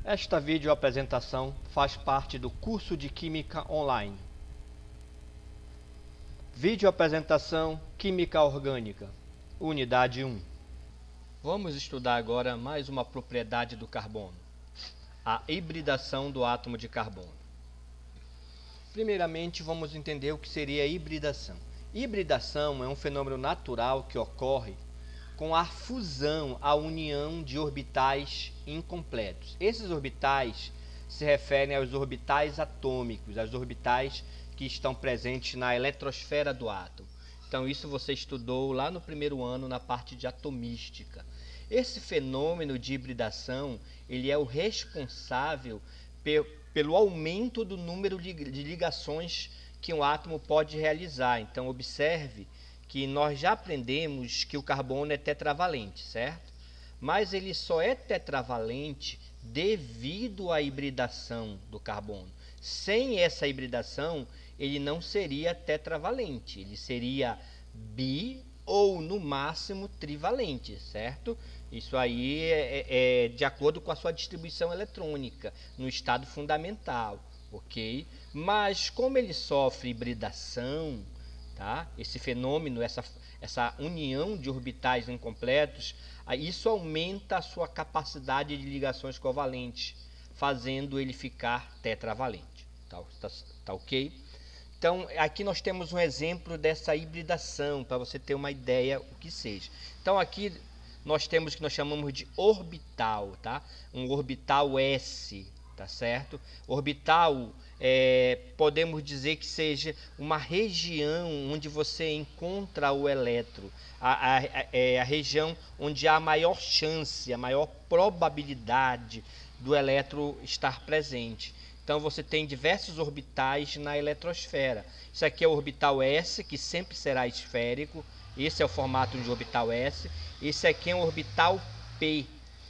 Esta videoapresentação faz parte do curso de Química Online. Videoapresentação Química Orgânica, Unidade 1. Vamos estudar agora mais uma propriedade do carbono, a hibridação do átomo de carbono. Primeiramente, vamos entender o que seria a hibridação. Hibridação é um fenômeno natural que ocorre com a fusão, a união de orbitais incompletos. Esses orbitais se referem aos orbitais atômicos, aos orbitais que estão presentes na eletrosfera do átomo. Então isso você estudou lá no primeiro ano na parte de atomística. Esse fenômeno de hibridação, ele é o responsável pelo aumento do número de ligações que um átomo pode realizar. Então observe que nós já aprendemos que o carbono é tetravalente, certo? Mas ele só é tetravalente devido à hibridação do carbono. Sem essa hibridação, ele não seria tetravalente, ele seria bi ou no máximo trivalente, certo? Isso aí é de acordo com a sua distribuição eletrônica no estado fundamental, ok? Mas como ele sofre hibridação, tá? Esse fenômeno, essa união de orbitais incompletos, isso aumenta a sua capacidade de ligações covalentes, fazendo ele ficar tetravalente. Tá ok? Então, aqui nós temos um exemplo dessa hibridação, para você ter uma ideia o que seja. Então, aqui nós temos o que nós chamamos de orbital, tá? Um orbital S, tá certo? Orbital, podemos dizer que seja uma região onde você encontra o elétron, a região onde há a maior chance, a maior probabilidade do elétron estar presente. Então você tem diversos orbitais na eletrosfera. Isso aqui é o orbital S, que sempre será esférico. Esse é o formato de orbital S. Esse aqui é um orbital P.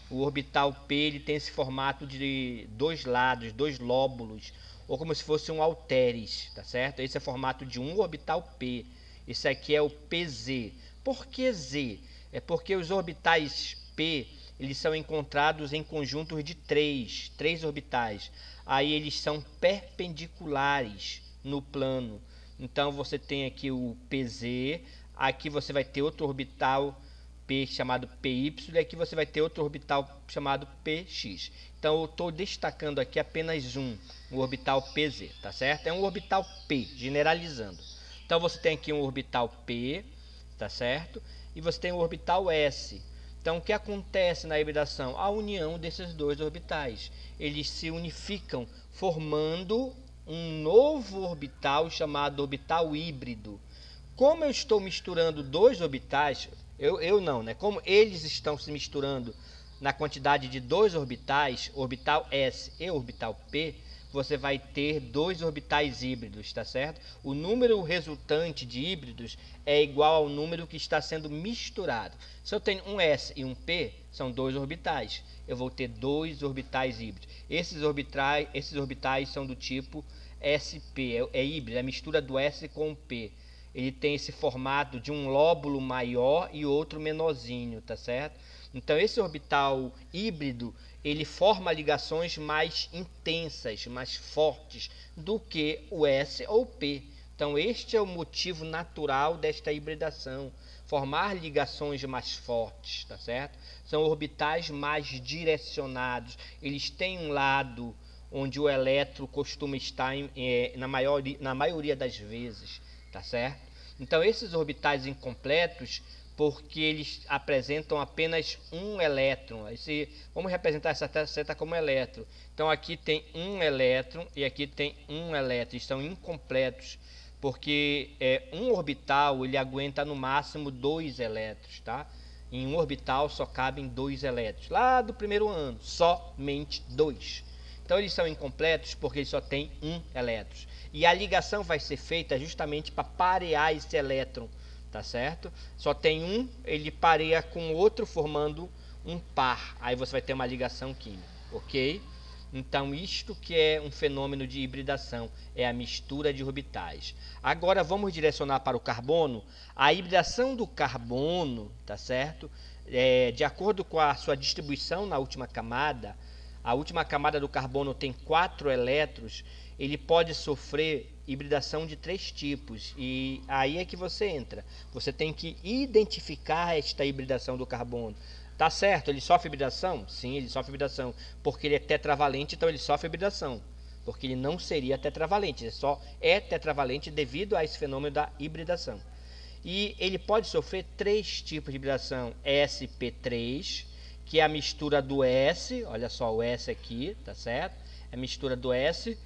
O orbital P ele tem esse formato de dois lados, dois lóbulos, ou como se fosse um halteres, tá certo? Esse é o formato de um orbital P. Esse aqui é o PZ. Por que Z? É porque os orbitais P eles são encontrados em conjuntos de três orbitais. Aí eles são perpendiculares no plano. Então você tem aqui o PZ, aqui você vai ter outro orbital P chamado PY, e aqui você vai ter outro orbital chamado PX. Então eu estou destacando aqui apenas o orbital PZ, tá certo? É um orbital P, generalizando. Então você tem aqui um orbital P, tá certo? E você tem um orbital S. Então o que acontece na hibridação? A união desses dois orbitais. Eles se unificam formando um novo orbital chamado orbital híbrido. Como eu estou misturando dois orbitais, eu não, né? Como eles estão se misturando na quantidade de dois orbitais, orbital S e orbital P, você vai ter dois orbitais híbridos, tá certo? O número resultante de híbridos é igual ao número que está sendo misturado. Se eu tenho um S e um P, são dois orbitais. Eu vou ter dois orbitais híbridos. Esses orbitais são do tipo SP, é híbrido, é a mistura do S com o P. Ele tem esse formato de um lóbulo maior e outro menorzinho, tá certo? Então esse orbital híbrido, ele forma ligações mais intensas, mais fortes do que o S ou o P. Então este é o motivo natural desta hibridação, formar ligações mais fortes, tá certo? São orbitais mais direcionados, eles têm um lado onde o elétron costuma estar na maioria das vezes, tá certo? Então esses orbitais incompletos, porque eles apresentam apenas um elétron. Vamos representar essa seta como elétron. Então aqui tem um elétron e aqui tem um elétron. Estão incompletos, porque um orbital ele aguenta no máximo 2 elétrons, tá? Em um orbital só cabem 2 elétrons. Lá do primeiro ano, somente 2. Então eles são incompletos porque eles só têm um elétron. E a ligação vai ser feita justamente para parear esse elétron, tá certo? Só tem um, ele pareia com o outro formando um par. Aí você vai ter uma ligação química, ok? Então isto que é um fenômeno de hibridação, é a mistura de orbitais. Agora vamos direcionar para o carbono. A hibridação do carbono, tá certo? De acordo com a sua distribuição na última camada, a última camada do carbono tem 4 elétrons, ele pode sofrer hibridação de 3 tipos. E aí é que você entra. Você tem que identificar esta hibridação do carbono. Tá certo, ele sofre hibridação? Sim, ele sofre hibridação. Porque ele é tetravalente, então ele sofre hibridação. Porque ele não seria tetravalente, ele só é tetravalente devido a esse fenômeno da hibridação. E ele pode sofrer 3 tipos de hibridação. sp3, que é a mistura do S, olha só o S aqui, tá certo? É a mistura do S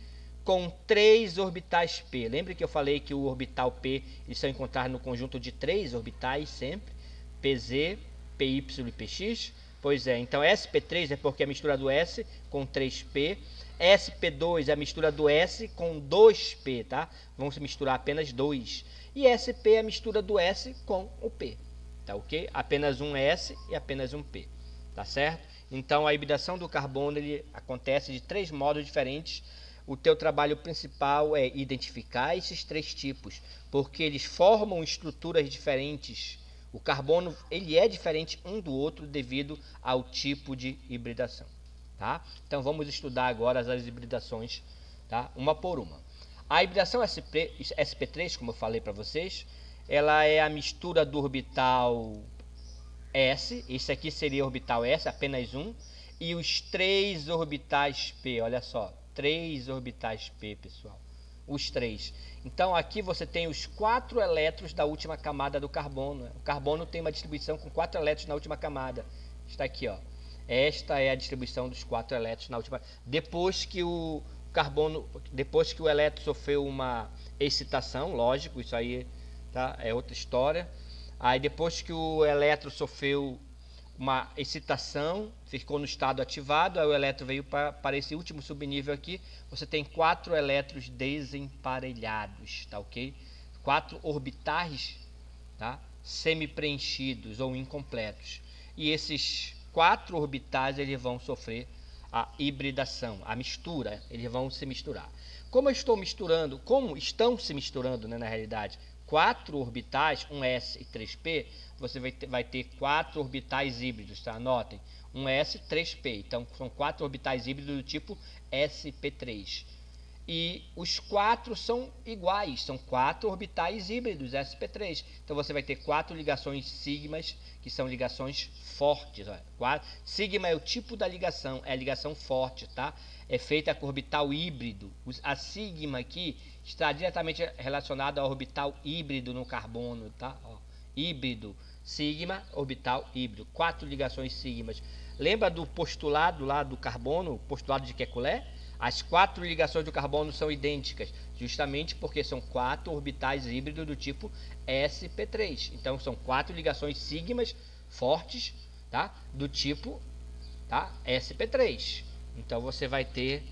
com 3 orbitais P. Lembra que eu falei que o orbital P eles são encontrados no conjunto de 3 orbitais sempre, PZ, PY e PX? Pois é, então sp3 é porque é a mistura do S com 3P, sp2 é a mistura do S com 2P, tá? Vão se misturar apenas 2. E sp é a mistura do S com o P, tá ok? Apenas um S e apenas um P, tá certo? Então a hibridação do carbono ele acontece de 3 modos diferentes. O teu trabalho principal é identificar esses 3 tipos, porque eles formam estruturas diferentes. O carbono ele é diferente um do outro devido ao tipo de hibridação, tá? Então vamos estudar agora as hibridações, tá? Uma por uma. A hibridação sp3, como eu falei para vocês, ela é a mistura do orbital S, esse aqui seria o orbital S, apenas um, e os 3 orbitais P, olha só, 3 orbitais P, pessoal, os 3. Então aqui você tem os 4 elétrons da última camada do carbono. O carbono tem uma distribuição com 4 elétrons na última camada. Está aqui, ó. Esta é a distribuição dos 4 elétrons na última. Depois que o carbono, depois que o elétron sofreu uma excitação, lógico, isso aí, tá? É outra história. Aí depois que o elétron sofreu uma excitação, ficou no estado ativado, aí o elétron veio para esse último subnível aqui, você tem 4 elétrons desemparelhados, tá ok? 4 orbitais, tá? Semi-preenchidos ou incompletos. E esses 4 orbitais eles vão sofrer a hibridação, a mistura, eles vão se misturar. Como estão se misturando, né, na realidade, 4 orbitais, um S e 3P, você vai ter 4 orbitais híbridos, tá? Anotem, um S, 3P, então são 4 orbitais híbridos do tipo sp3. E os 4 são iguais, são 4 orbitais híbridos sp3. Então você vai ter 4 ligações sigmas, que são ligações fortes. Olha. Sigma é o tipo da ligação, é a ligação forte, tá? É feita com orbital híbrido. A sigma aqui está diretamente relacionada ao orbital híbrido no carbono, tá? Ó, híbrido, sigma, orbital híbrido. 4 ligações sigmas. Lembra do postulado lá do carbono, postulado de Kekulé? As 4 ligações do carbono são idênticas, justamente porque são 4 orbitais híbridos do tipo sp3. Então são 4 ligações sigmas fortes, tá? Do tipo, tá? sp3. Então você vai ter,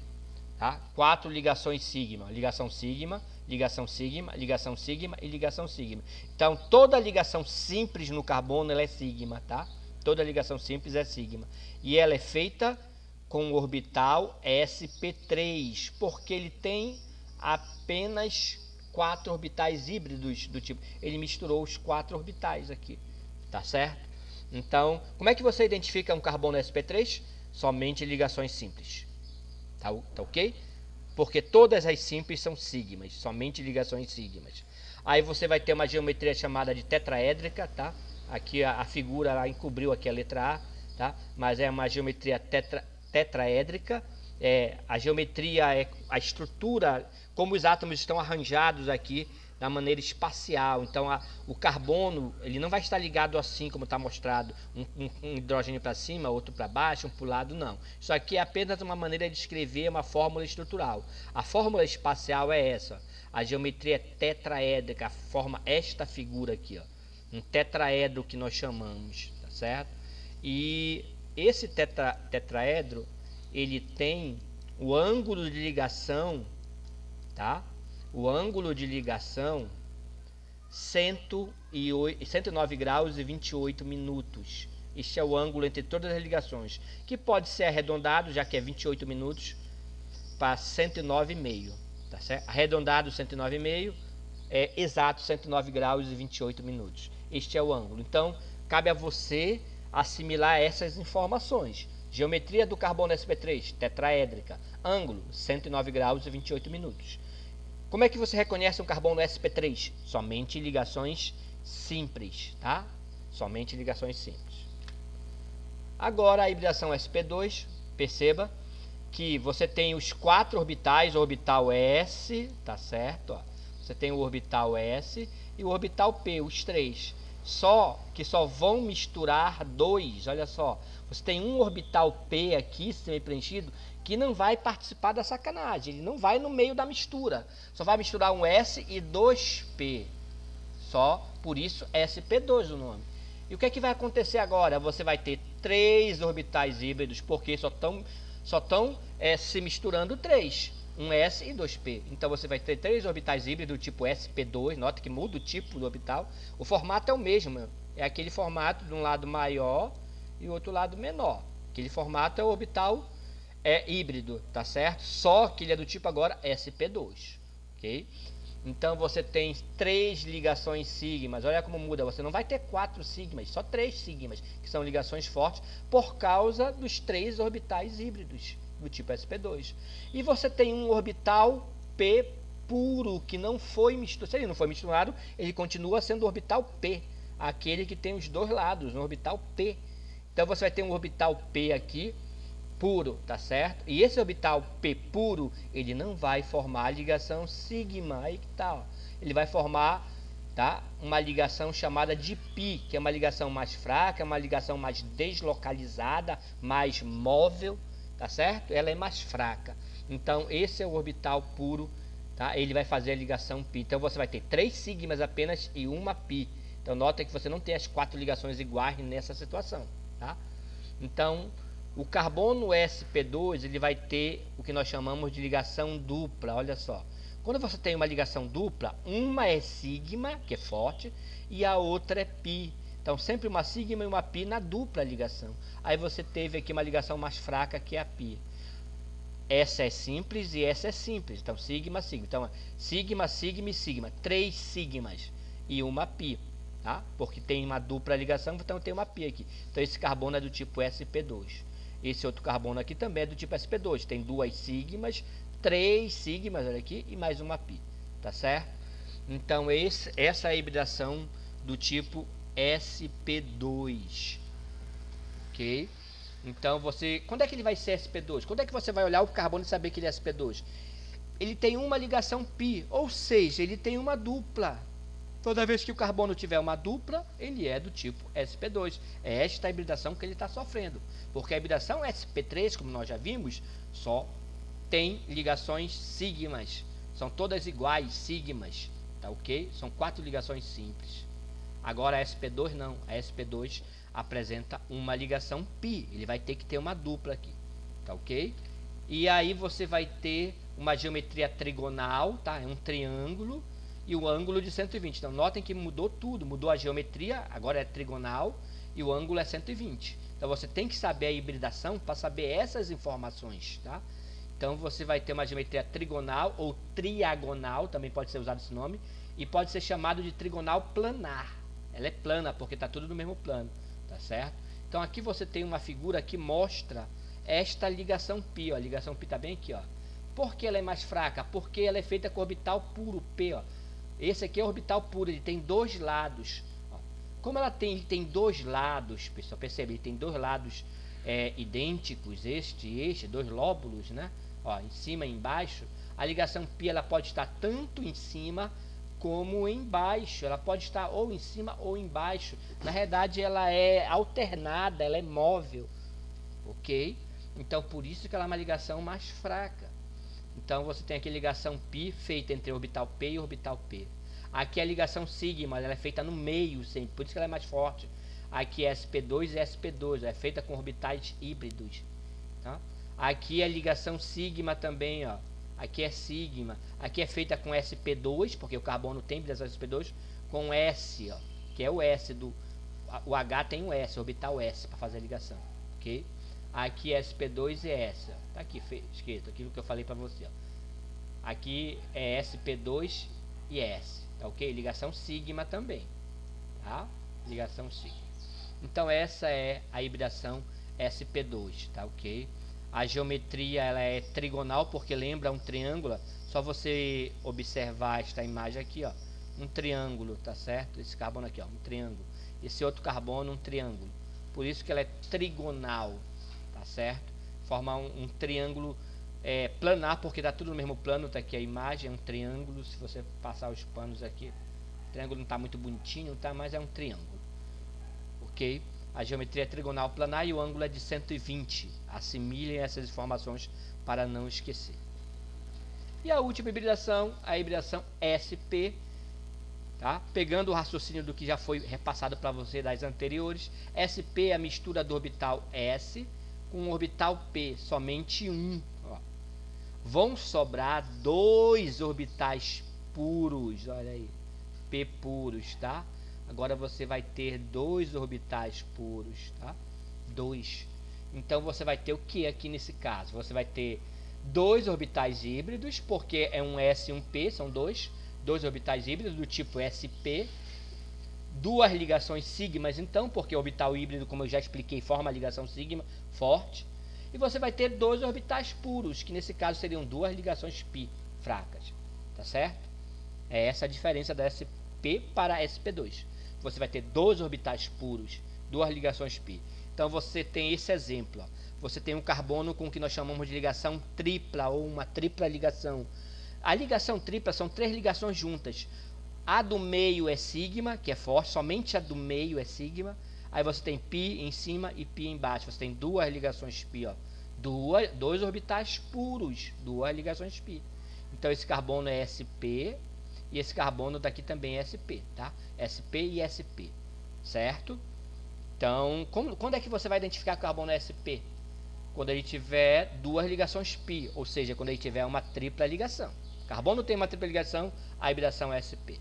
tá? 4 ligações sigma, ligação sigma, ligação sigma, ligação sigma e ligação sigma. Então toda ligação simples no carbono ela é sigma, tá? Toda ligação simples é sigma. E ela é feita com o orbital sp3, porque ele tem apenas 4 orbitais híbridos do tipo. Ele misturou os 4 orbitais aqui, tá certo? Então, como é que você identifica um carbono sp3? Somente ligações simples, tá ok? Porque todas as simples são sigmas, somente ligações sigmas. Aí você vai ter uma geometria chamada de tetraédrica, tá? Aqui a figura lá encobriu aqui a letra A, tá? Mas é uma geometria tetraédrica. A geometria é a estrutura, como os átomos estão arranjados aqui da maneira espacial. Então o carbono ele não vai estar ligado assim como está mostrado, um hidrogênio para cima, outro para baixo, um para o lado, não. Isso aqui é apenas uma maneira de escrever uma fórmula estrutural. A fórmula espacial é essa. A geometria tetraédrica forma esta figura aqui, ó, um tetraedro que nós chamamos, tá certo? E esse tetraedro ele tem o ângulo de ligação, tá? O ângulo de ligação 109 graus e 28 minutos. Este é o ângulo entre todas as ligações, que pode ser arredondado, já que é 28 minutos, para 109,5, tá certo? Arredondado 109,5 é exato 109 graus e 28 minutos. Este é o ângulo. Então, cabe a você assimilar essas informações. Geometria do carbono sp3, tetraédrica. Ângulo, 109 graus e 28 minutos. Como é que você reconhece um carbono sp3? Somente ligações simples, tá? Somente ligações simples. Agora a hibridação sp2, perceba que você tem os 4 orbitais, o orbital S, tá certo? Ó. Você tem o orbital S e o orbital P, os 3. Só que só vão misturar 2, olha só. Você tem um orbital P aqui, semi-preenchido, que não vai participar da sacanagem. Ele não vai no meio da mistura. Só vai misturar um S e 2P. Só, por isso, sp2 o nome. E o que é que vai acontecer agora? Você vai ter 3 orbitais híbridos, porque só estão se misturando 3. Um S e 2P. Então você vai ter 3 orbitais híbridos do tipo sp2. Nota que muda o tipo do orbital. O formato é o mesmo. É aquele formato de um lado maior e o outro lado menor. Aquele formato é o orbital híbrido, tá certo? Só que ele é do tipo agora sp2. Ok? Então você tem 3 ligações sigmas. Olha como muda. Você não vai ter 4 sigmas, só 3 sigmas, que são ligações fortes por causa dos 3 orbitais híbridos do tipo sp2. E você tem um orbital P puro que não foi misturado. Se ele não foi misturado, ele continua sendo o orbital P, aquele que tem os 2 lados, no orbital P. Então você vai ter um orbital P aqui puro, tá certo? E esse orbital P puro, ele não vai formar ligação sigma, aí que tá, ó. Ele vai formar, tá, uma ligação chamada de pi, que é uma ligação mais fraca, uma ligação mais deslocalizada, mais móvel, tá certo? Ela é mais fraca. Então esse é o orbital puro, tá? Ele vai fazer a ligação pi. Então você vai ter 3 sigmas apenas e uma pi. Então nota que você não tem as 4 ligações iguais nessa situação, tá? Então o carbono sp2 ele vai ter o que nós chamamos de ligação dupla. Olha só, quando você tem uma ligação dupla, uma é sigma, que é forte, e a outra é pi. Então sempre uma sigma e uma pi na dupla ligação. Aí você teve aqui uma ligação mais fraca, que é a pi. Essa é simples e essa é simples. Então sigma, sigma. Então sigma, sigma e sigma. 3 sigmas e uma pi, tá? Porque tem uma dupla ligação, então tem uma pi aqui. Então esse carbono é do tipo sp2. Esse outro carbono aqui também é do tipo sp2. Tem 2 sigmas, 3 sigmas, olha aqui, e mais uma pi, tá certo? Então essa é a hibridação do tipo sp2, ok? Então você, quando é que ele vai ser sp2? Quando é que você vai olhar o carbono e saber que ele é sp2? Ele tem uma ligação pi, ou seja, ele tem uma dupla. Toda vez que o carbono tiver uma dupla, ele é do tipo sp2. É esta a hibridação que ele está sofrendo. Porque a hibridação sp3, como nós já vimos, só tem ligações sigmas. São todas iguais, sigmas. Tá ok? São 4 ligações simples. Agora a sp2 não. A sp2 apresenta uma ligação pi. Ele vai ter que ter uma dupla aqui. Tá ok? E aí você vai ter uma geometria trigonal, tá? É um triângulo. E o ângulo de 120. Então notem que mudou tudo, mudou a geometria, agora é trigonal e o ângulo é 120. Então você tem que saber a hibridação para saber essas informações, tá? Então você vai ter uma geometria trigonal ou triagonal, também pode ser usado esse nome, e pode ser chamado de trigonal planar. Ela é plana porque está tudo no mesmo plano, tá certo? Então aqui você tem uma figura que mostra esta ligação π, ó. A ligação π está bem aqui, ó. Por que ela é mais fraca? Porque ela é feita com orbital puro P, ó. Esse aqui é orbital puro, ele tem 2 lados. Ó. Como ela tem 2 lados, pessoal, percebe? Ele tem 2 lados idênticos, este e este, 2 lóbulos, né? Ó, em cima e embaixo. A ligação π ela pode estar tanto em cima como embaixo. Ela pode estar ou em cima ou embaixo. Na realidade, ela é alternada, ela é móvel, ok? Então, por isso que ela é uma ligação mais fraca. Então você tem aqui a ligação π feita entre orbital P e orbital P. Aqui a ligação sigma, ela é feita no meio sempre, por isso que ela é mais forte. Aqui é sp2 e sp2, é feita com orbitais híbridos. Tá? Aqui a ligação sigma também, ó. Aqui é sigma. Aqui é feita com sp2, porque o carbono tem ligação sp2, com S, ó, que é o S do... O H tem um S, orbital S, para fazer a ligação. Ok? Aqui é sp2 e S. Tá aqui escrito, aquilo que eu falei para você. Ó. Aqui é sp2 e S. Tá ok? Ligação sigma também. Tá? Ligação sigma. Então essa é a hibridação sp2, tá ok? A geometria ela é trigonal porque lembra um triângulo. Só você observar esta imagem aqui, ó, um triângulo, tá certo? Esse carbono aqui, ó, um triângulo. Esse outro carbono, um triângulo. Por isso que ela é trigonal, tá certo? Forma um triângulo planar, porque dá tudo no mesmo plano. Tá aqui a imagem, é um triângulo. Se você passar os panos aqui, o triângulo não tá muito bonitinho, tá? Mas é um triângulo, ok? A geometria é trigonal planar e o ângulo é de 120. Assimilem essas informações para não esquecer. E a última hibridação, a hibridação SP, tá? Pegando o raciocínio do que já foi repassado para você das anteriores. SP é a mistura do orbital S com o orbital P, somente um. Ó. Vão sobrar 2 orbitais puros, olha aí, P puros, tá? Agora você vai ter 2 orbitais puros, tá? 2. Então você vai ter o que aqui nesse caso? Você vai ter 2 orbitais híbridos, porque é um S e um P, são dois orbitais híbridos do tipo SP. 2 ligações sigmas, então, porque o orbital híbrido, como eu já expliquei, forma a ligação sigma forte. E você vai ter 2 orbitais puros, que nesse caso seriam 2 ligações π fracas, tá certo? É essa a diferença da SP para SP2. Você vai ter 2 orbitais puros, 2 ligações π. Então você tem esse exemplo, ó. Você tem um carbono com o que nós chamamos de ligação tripla ou uma tripla ligação. A ligação tripla são 3 ligações juntas. A do meio é sigma, que é forte, somente a do meio é sigma. Aí você tem π em cima e π embaixo. Você tem 2 ligações π, ó. 2 orbitais puros, 2 ligações π. Então esse carbono é SP e esse carbono daqui também é SP, tá? SP e SP, certo? Então, quando é que você vai identificar que o carbono é SP? Quando ele tiver 2 ligações π, ou seja, quando ele tiver uma tripla ligação. Carbono tem uma tripla ligação, a hibridação é SP.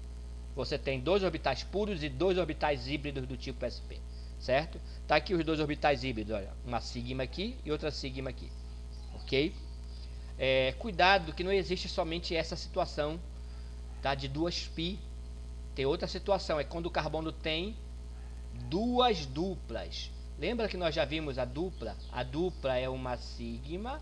Você tem 2 orbitais puros e 2 orbitais híbridos do tipo SP, certo? Tá aqui os 2 orbitais híbridos, olha, uma sigma aqui e outra sigma aqui, ok? Cuidado que não existe somente essa situação, tá, de 2 π. Tem outra situação, é quando o carbono tem 2 duplas. Lembra que nós já vimos a dupla? A dupla é uma sigma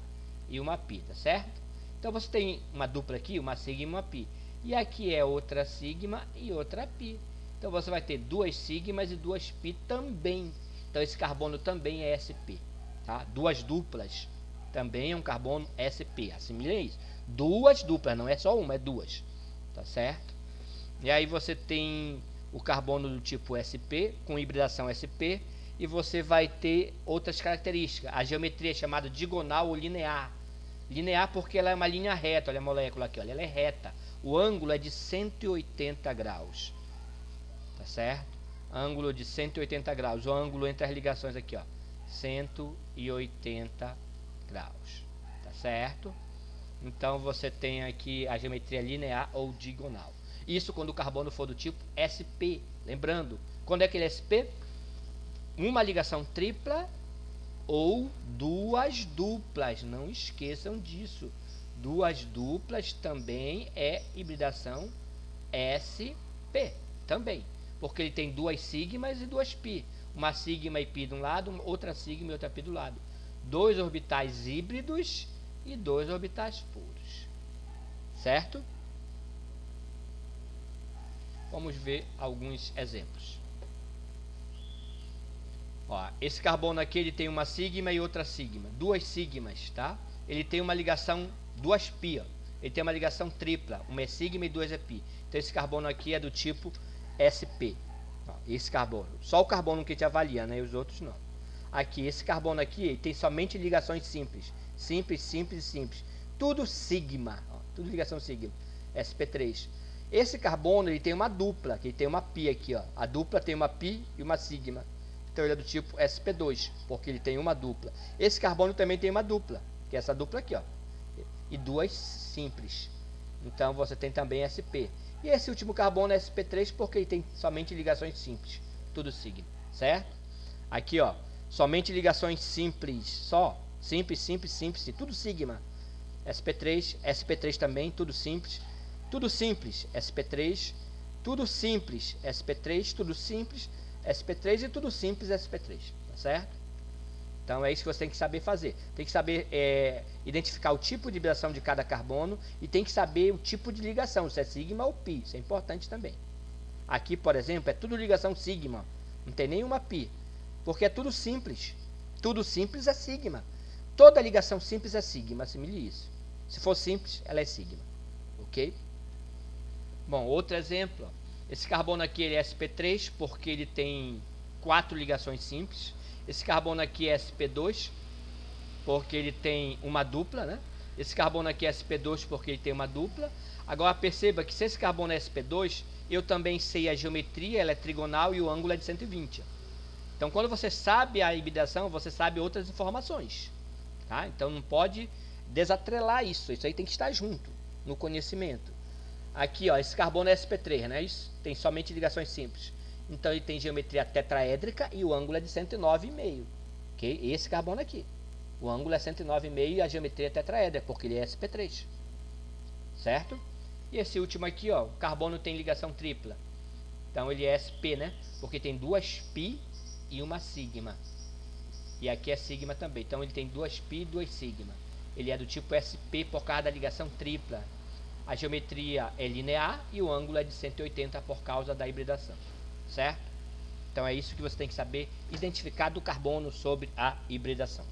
e uma π, tá certo? Então você tem uma dupla aqui, uma sigma e uma π. E aqui é outra sigma e outra π. Então você vai ter 2 sigmas e 2 π também. Então esse carbono também é SP, tá? 2 duplas também é um carbono SP. Assimilem isso. 2 duplas, não é só uma, é 2. Tá certo? E aí você tem o carbono do tipo SP com hibridação SP. E você vai ter outras características. A geometria é chamada diagonal ou linear. Linear porque ela é uma linha reta. Olha a molécula aqui, olha, ela é reta. O ângulo é de 180 graus. Tá certo? Ângulo de 180 graus. O ângulo entre as ligações aqui, ó, 180 graus. Tá certo? Então você tem aqui a geometria linear ou diagonal. Isso quando o carbono for do tipo SP. Lembrando, quando é que ele é SP? Uma ligação tripla ou 2 duplas. Não esqueçam disso. 2 duplas também é hibridação SP. Também. Porque ele tem 2 sigmas e 2 π. Uma sigma e π de um lado, outra sigma e outra π do lado. 2 orbitais híbridos e 2 orbitais puros. Certo? Vamos ver alguns exemplos. Ó, esse carbono aqui ele tem uma sigma e outra sigma, 2 sigmas, tá? Ele tem uma ligação 2 π, ó. Ele tem uma ligação tripla, uma é sigma e 2 é π. Então esse carbono aqui é do tipo SP. Ó, esse carbono, só o carbono que te avalia, né? E os outros não. Aqui, esse carbono aqui ele tem somente ligações simples, simples. Tudo sigma, ó, tudo ligação sigma, SP3. Esse carbono ele tem uma dupla, que ele tem uma π aqui, ó. A dupla tem uma π e uma sigma. Então ele é do tipo SP2, porque ele tem uma dupla. Esse carbono também tem uma dupla, que é essa dupla aqui, ó. E 2 simples. Então você tem também SP. E esse último carbono é SP3 porque ele tem somente ligações simples, tudo sigma, certo? Aqui, ó, somente ligações simples, só simples, tudo sigma. SP3 também, tudo simples, SP3, tudo simples, SP3, tudo simples, SP3 e tudo simples SP3, tá certo? Então é isso que você tem que saber fazer. Tem que saber identificar o tipo de hibridação de cada carbono e tem que saber o tipo de ligação, se é sigma ou pi. Isso é importante também. Aqui, por exemplo, é tudo ligação sigma. Não tem nenhuma pi. Porque é tudo simples. Tudo simples é sigma. Toda ligação simples é sigma, assimile isso. Se for simples, ela é sigma. Ok? Bom, outro exemplo. Esse carbono aqui ele é sp3 porque ele tem 4 ligações simples. Esse carbono aqui é sp2 porque ele tem uma dupla, né? Esse carbono aqui é sp2 porque ele tem uma dupla. Agora perceba que se esse carbono é sp2, eu também sei a geometria, ela é trigonal e o ângulo é de 120. Então, quando você sabe a hibridação, você sabe outras informações. Tá? Então, não pode desatrelar isso. Isso aí tem que estar junto no conhecimento. Aqui, ó, esse carbono é sp3, né? Isso tem somente ligações simples. Então, ele tem geometria tetraédrica e o ângulo é de 109,5. Okay? Esse carbono aqui. O ângulo é 109,5 e a geometria é tetraédrica, porque ele é sp3. Certo? E esse último aqui, ó, o carbono tem ligação tripla. Então, ele é sp, né? Porque tem 2 pi e uma sigma. E aqui é sigma também. Então, ele tem 2 pi e 2 sigma. Ele é do tipo sp por causa da ligação tripla. A geometria é linear e o ângulo é de 180 por causa da hibridação. Certo? Então, é isso que você tem que saber identificar do carbono sobre a hibridação.